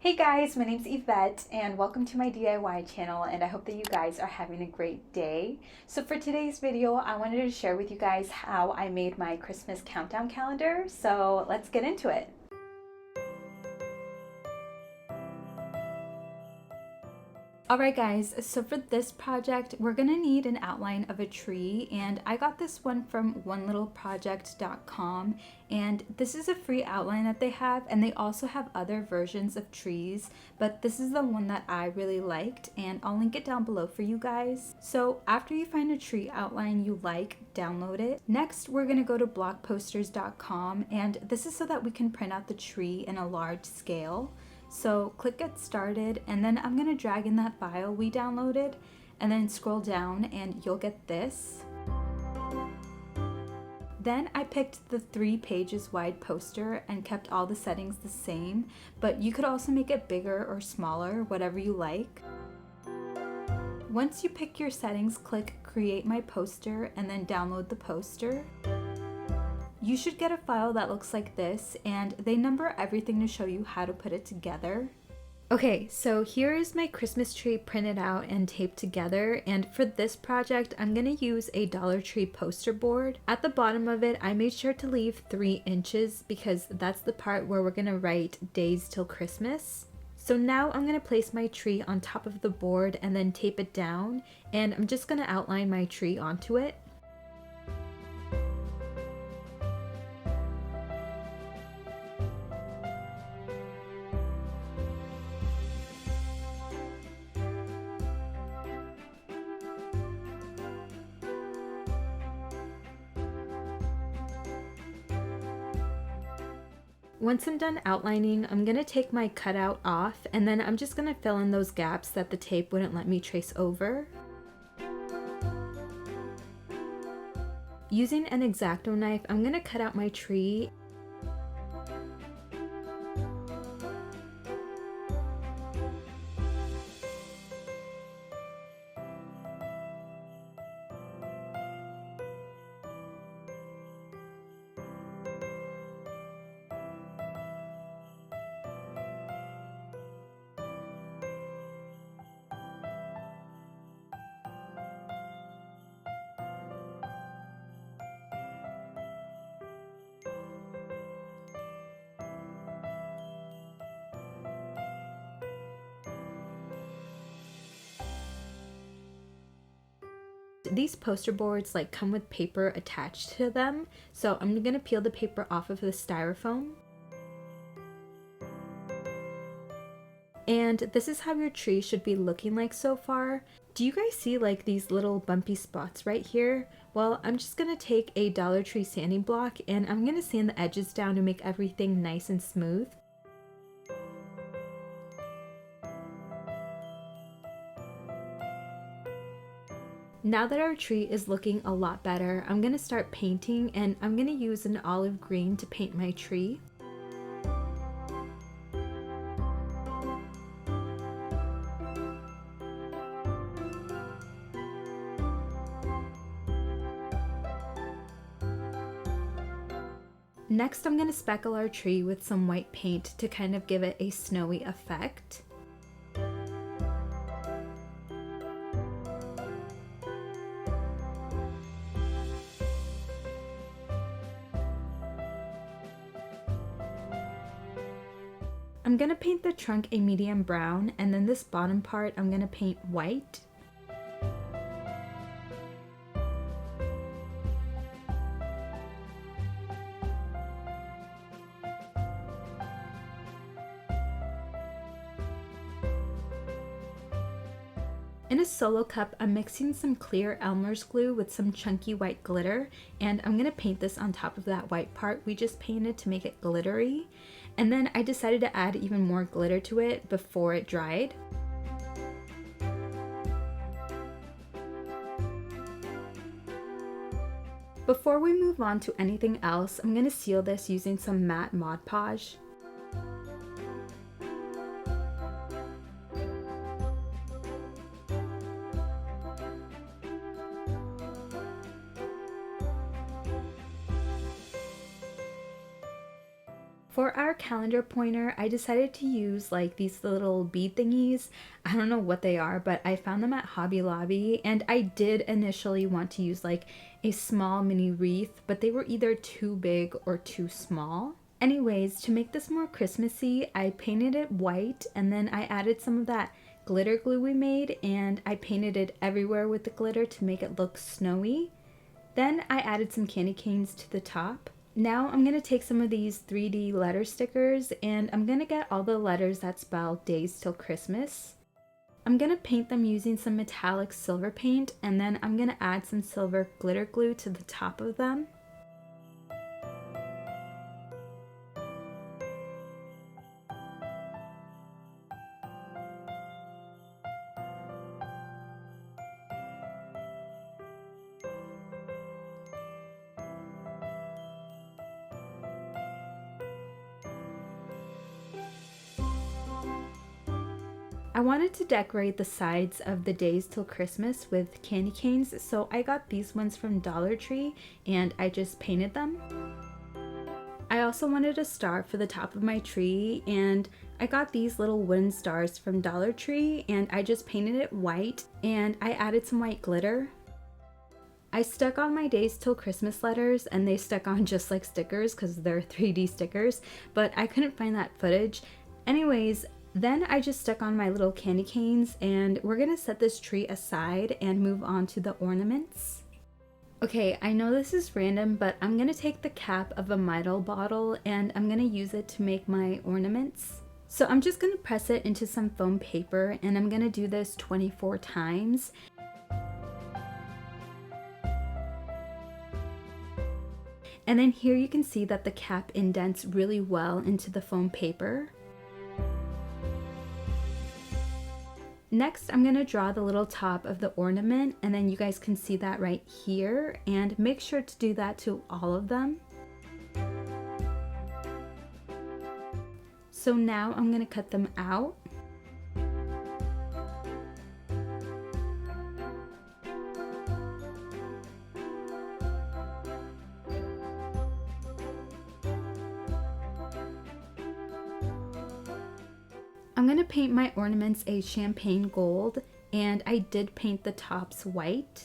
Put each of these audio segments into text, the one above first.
Hey guys, my name's Yvette and welcome to my DIY channel, and I hope that you guys are having a great day. So for today's video, I wanted to share with you guys how I made my Christmas countdown calendar. So let's get into it. Alright guys, so for this project, we're going to need an outline of a tree, and I got this one from onelittleproject.com, and this is a free outline that they have, and they also have other versions of trees, but this is the one that I really liked, and I'll link it down below for you guys. So after you find a tree outline you like, download it. Next, we're going to go to blockposters.com, and this is so that we can print out the tree in a large scale. So click get started, and then I'm going to drag in that file we downloaded and then scroll down and you'll get this. Then I picked the 3 pages wide poster and kept all the settings the same, but you could also make it bigger or smaller, whatever you like. Once you pick your settings, click create my poster and then download the poster. You should get a file that looks like this, and they number everything to show you how to put it together. Okay, so here is my Christmas tree printed out and taped together, and for this project I'm going to use a Dollar Tree poster board. At the bottom of it I made sure to leave 3 inches because that's the part where we're going to write days till Christmas. So now I'm going to place my tree on top of the board and then tape it down, and I'm just going to outline my tree onto it. Once I'm done outlining, I'm going to take my cutout off, and then I'm just going to fill in those gaps that the tape wouldn't let me trace over. Using an X-Acto knife, I'm going to cut out my tree. These poster boards come with paper attached to them, so I'm going to peel the paper off of the styrofoam. And this is how your tree should be looking like so far. Do you guys see these little bumpy spots right here? Well, I'm just going to take a Dollar Tree sanding block and I'm going to sand the edges down to make everything nice and smooth. Now that our tree is looking a lot better, I'm going to start painting, and I'm going to use an olive green to paint my tree. Next, I'm going to speckle our tree with some white paint to kind of give it a snowy effect. I'm going to paint the trunk a medium brown, and then this bottom part I'm going to paint white. In a solo cup, I'm mixing some clear Elmer's glue with some chunky white glitter, and I'm going to paint this on top of that white part we just painted to make it glittery. And then I decided to add even more glitter to it before it dried. Before we move on to anything else, I'm going to seal this using some matte Mod Podge. For our calendar pointer, I decided to use like these little bead thingies. I don't know what they are, but I found them at Hobby Lobby, and I did initially want to use like a small mini wreath, but they were either too big or too small. Anyways, to make this more Christmassy, I painted it white, and then I added some of that glitter glue we made, and I painted it everywhere with the glitter to make it look snowy. Then I added some candy canes to the top. Now I'm going to take some of these 3D letter stickers, and I'm going to get all the letters that spell Days Till Christmas. I'm going to paint them using some metallic silver paint, and then I'm going to add some silver glitter glue to the top of them. I wanted to decorate the sides of the Days Till Christmas with candy canes, so I got these ones from Dollar Tree and I just painted them. I also wanted a star for the top of my tree, and I got these little wooden stars from Dollar Tree and I just painted it white, and I added some white glitter. I stuck on my Days Till Christmas letters, and they stuck on just like stickers because they're 3D stickers, but I couldn't find that footage. Anyways, then I just stuck on my little candy canes, and we're gonna set this tree aside and move on to the ornaments. Okay, I know this is random, but I'm gonna take the cap of a Midol bottle and I'm gonna use it to make my ornaments. So I'm just gonna press it into some foam paper, and I'm gonna do this 24 times. And then here you can see that the cap indents really well into the foam paper. Next, I'm going to draw the little top of the ornament, and then you guys can see that right here, and make sure to do that to all of them. So now I'm going to cut them out. I'm going to paint my ornaments a champagne gold, and I did paint the tops white.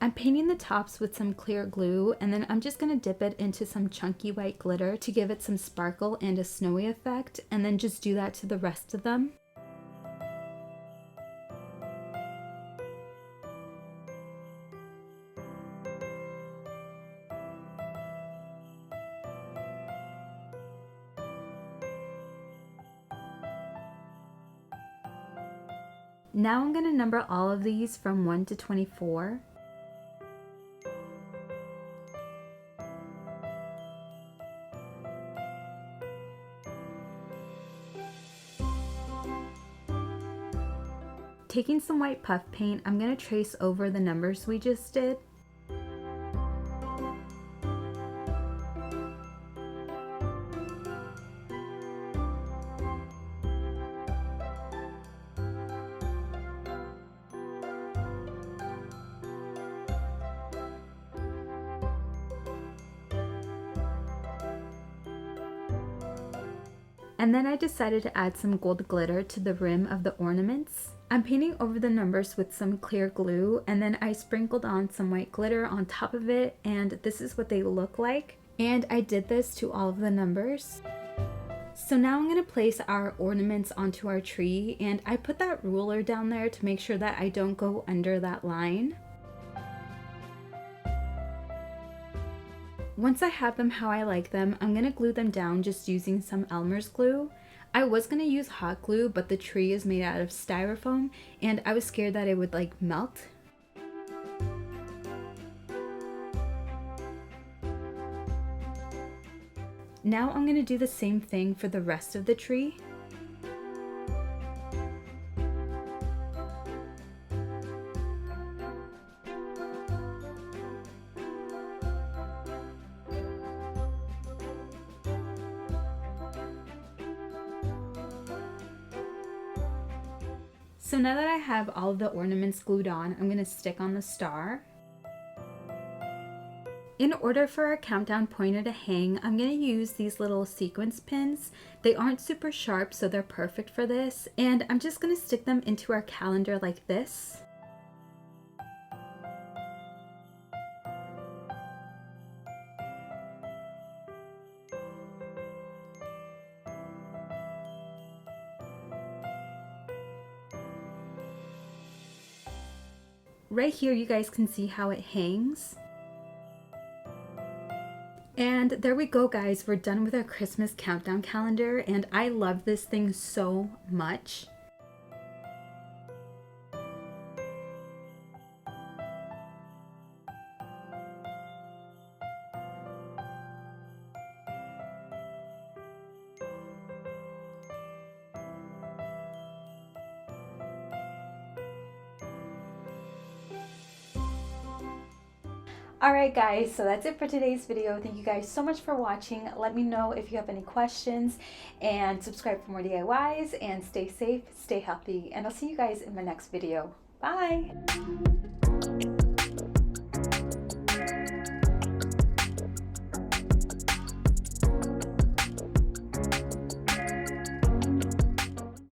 I'm painting the tops with some clear glue, and then I'm just going to dip it into some chunky white glitter to give it some sparkle and a snowy effect, and then just do that to the rest of them. Now I'm going to number all of these from 1 to 24. Taking some white puff paint, I'm going to trace over the numbers we just did. And then I decided to add some gold glitter to the rim of the ornaments. I'm painting over the numbers with some clear glue, and then I sprinkled on some white glitter on top of it, and this is what they look like. And I did this to all of the numbers. So now I'm going to place our ornaments onto our tree, and I put that ruler down there to make sure that I don't go under that line. Once I have them how I like them, I'm going to glue them down just using some Elmer's glue. I was going to use hot glue, but the tree is made out of styrofoam, and I was scared that it would like melt. Now I'm going to do the same thing for the rest of the tree. So now that I have all of the ornaments glued on, I'm going to stick on the star. In order for our countdown pointer to hang, I'm going to use these little sequence pins. They aren't super sharp, so they're perfect for this. And I'm just going to stick them into our calendar like this. Right here, you guys can see how it hangs. And there we go, guys. We're done with our Christmas countdown calendar, and I love this thing so much. Alright guys, so that's it for today's video. Thank you guys so much for watching. Let me know if you have any questions, and subscribe for more DIYs, and stay safe, stay healthy, and I'll see you guys in my next video. Bye!